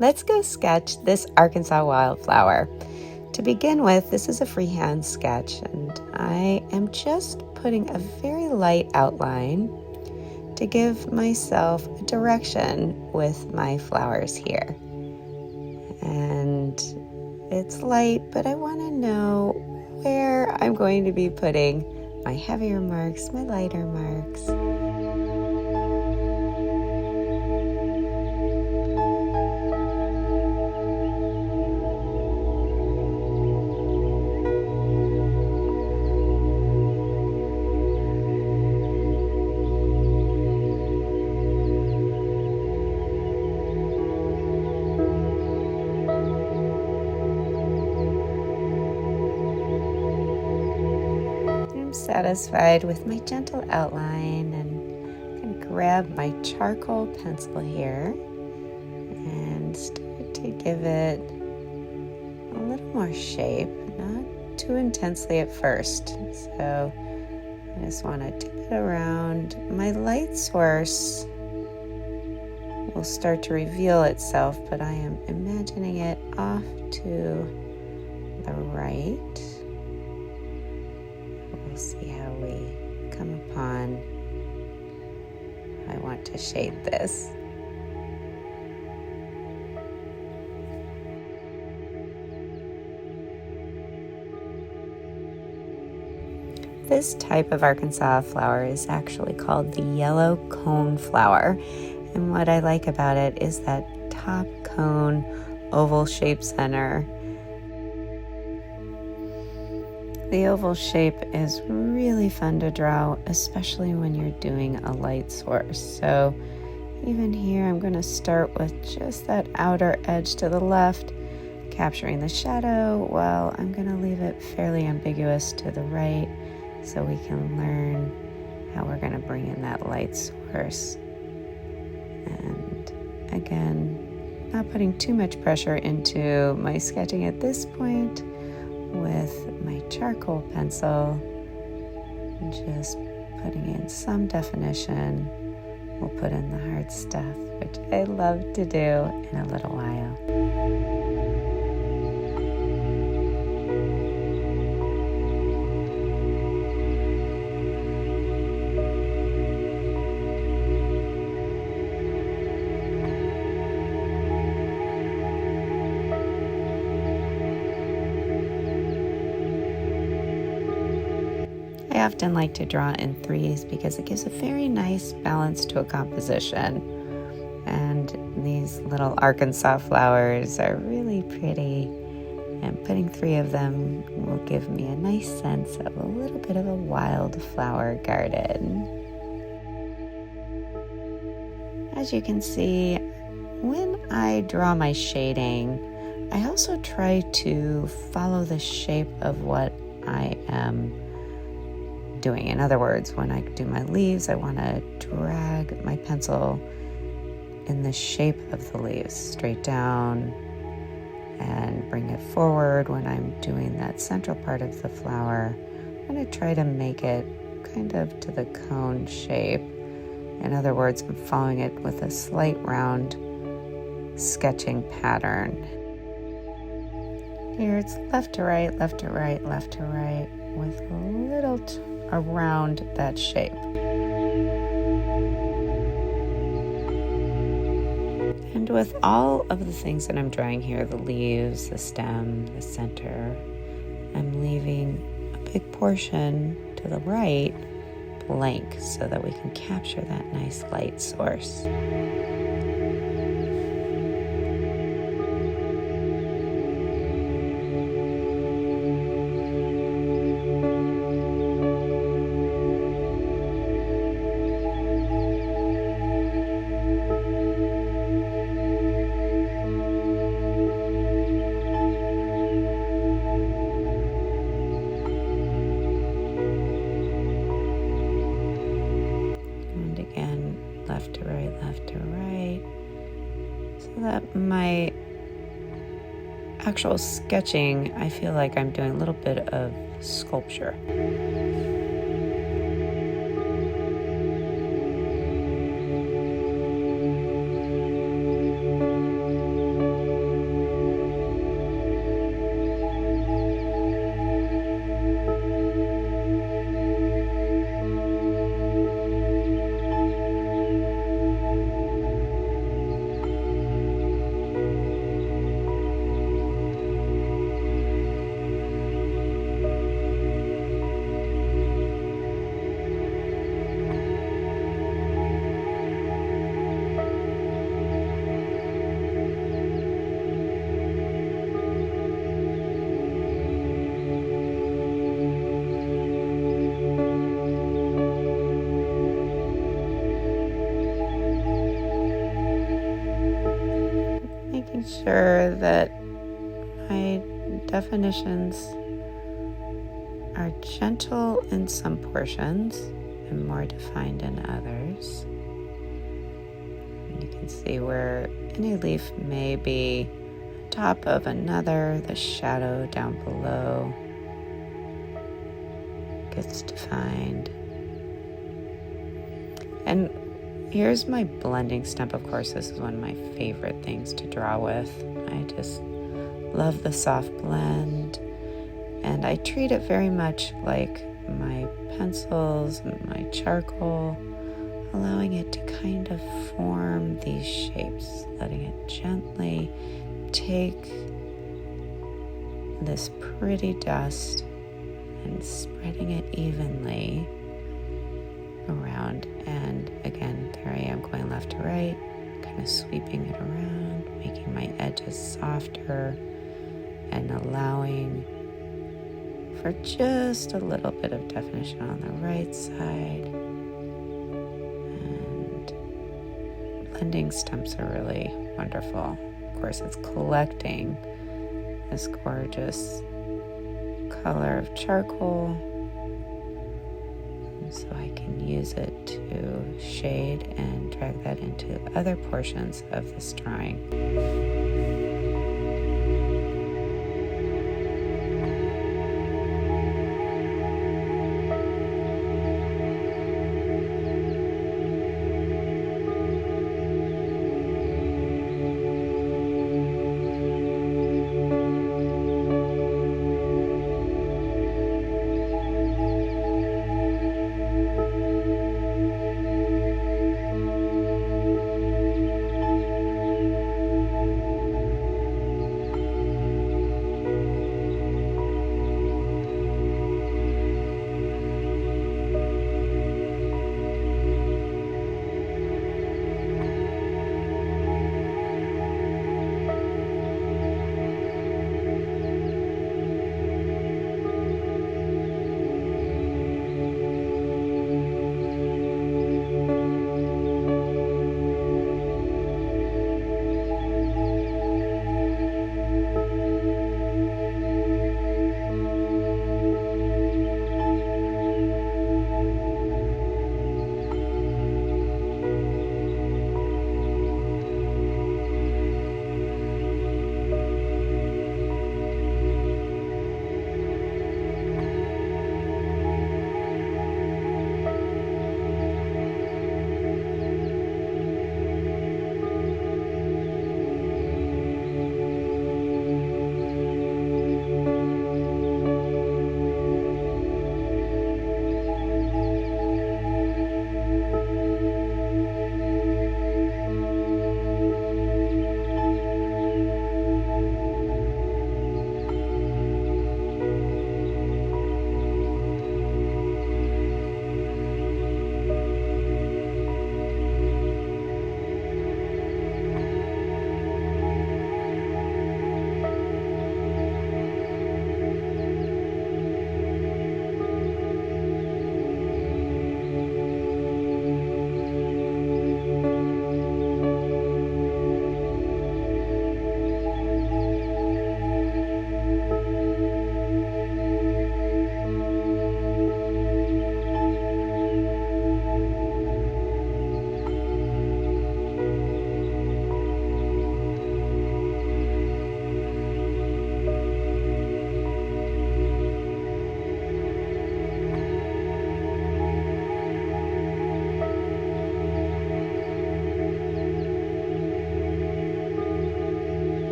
Let's go sketch this Arkansas wildflower. To begin with, this is a freehand sketch, and I am just putting a very light outline to give myself a direction with my flowers here. And it's light, but I want to know where I'm going to be putting my heavier marks, my lighter marks. Satisfied with my gentle outline, and I'm going to grab my charcoal pencil here and start to give it a little more shape, not too intensely at first. So I just want to tip it around. My light source will start to reveal itself, but I am imagining it off to the right. We'll see how we come upon how I want to shade this. This type of Arkansas flower is actually called the yellow cone flower. And what I like about it is that top cone oval shaped center. The oval shape is really fun to draw, especially when you're doing a light source. So even here, I'm going to start with just that outer edge to the left, capturing the shadow, while I'm going to leave it fairly ambiguous to the right so we can learn how we're going to bring in that light source. And again, not putting too much pressure into my sketching at this point. With my charcoal pencil, just putting in some definition. We'll put in the hard stuff, which I love to do in a little while. I often like to draw in threes because it gives a very nice balance to a composition. And these little Arkansas flowers are really pretty. And putting 3 of them will give me a nice sense of a little bit of a wildflower garden. As you can see, when I draw my shading, I also try to follow the shape of what I am doing. In other words, when I do my leaves, I want to drag my pencil in the shape of the leaves, straight down, and bring it forward. When I'm doing that central part of the flower, I'm going to try to make it kind of to the cone shape. In other words, I'm following it with a slight round sketching pattern. Here it's left to right, left to right, left to right, with a little around that shape. And with all of the things that I'm drawing here, the leaves, the stem, the center, I'm leaving a big portion to the right blank so that we can capture that nice light source. Left to right, left to right, so that my actual sketching, I feel like I'm doing a little bit of sculpture. making sure that my definitions are gentle in some portions and more defined in others. And you can see where any leaf may be on top of another, the shadow down below gets defined. And here's my blending stump. Of course, this is one of my favorite things to draw with. I just love the soft blend, and I treat it very much like my pencils and my charcoal, allowing it to kind of form these shapes, letting it gently take this pretty dust and spreading it evenly around. And again, there I am going left to right, kind of sweeping it around, making my edges softer and allowing for just a little bit of definition on the right side. And blending stumps are really wonderful. Of course, it's collecting this gorgeous color of charcoal, and so I can use it to shade and drag that into other portions of this drawing.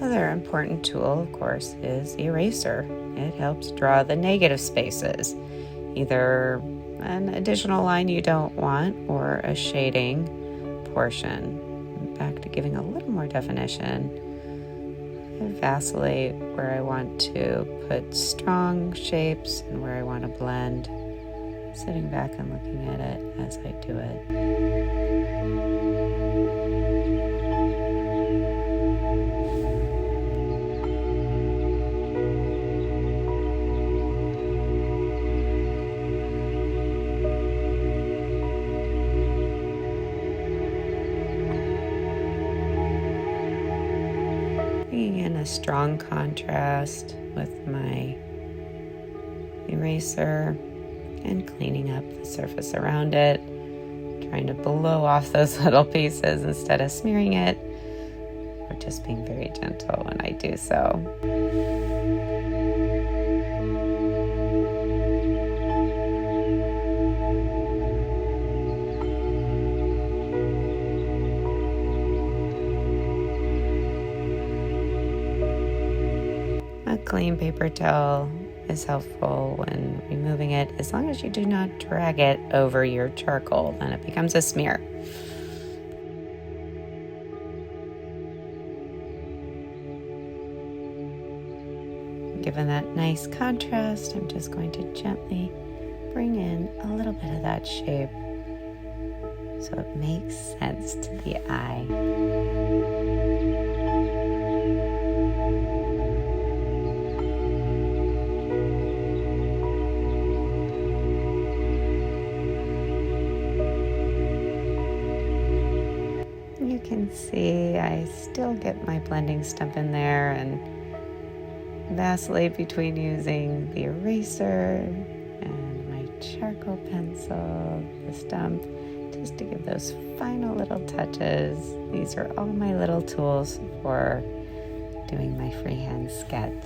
Another important tool, of course, is the eraser. It helps draw the negative spaces, either an additional line you don't want or a shading portion. Back to giving a little more definition. I vacillate where I want to put strong shapes and where I want to blend, sitting back and looking at it as I do it. a strong contrast with my eraser and cleaning up the surface around it, trying to blow off those little pieces instead of smearing it, or just being very gentle when I do so. A clean paper towel is helpful when removing it, as long as you do not drag it over your charcoal, then it becomes a smear. Given that nice contrast, I'm just going to gently bring in a little bit of that shape so it makes sense to the eye. You can see I still get my blending stump in there and vacillate between using the eraser and my charcoal pencil, the stump, just to give those final little touches. These are all my little tools for doing my freehand sketch.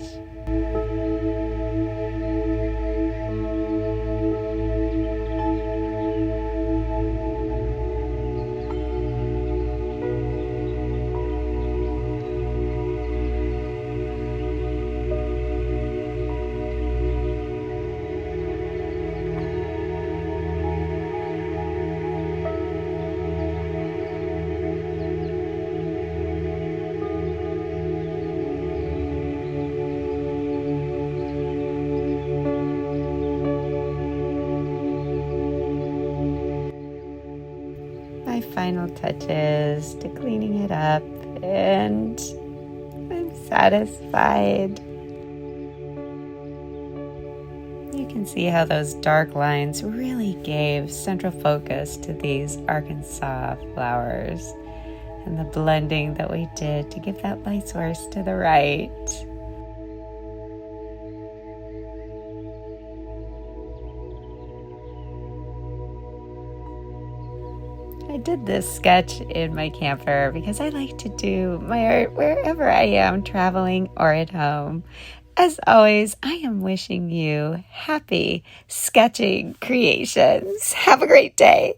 My final touches to cleaning it up, and I'm satisfied. You can see how those dark lines really gave central focus to these Arkansas flowers, and the blending that we did to give that light source to the right. I did this sketch in my camper because I like to do my art wherever I am, traveling or at home. As always, I am wishing you happy sketching creations. Have a great day.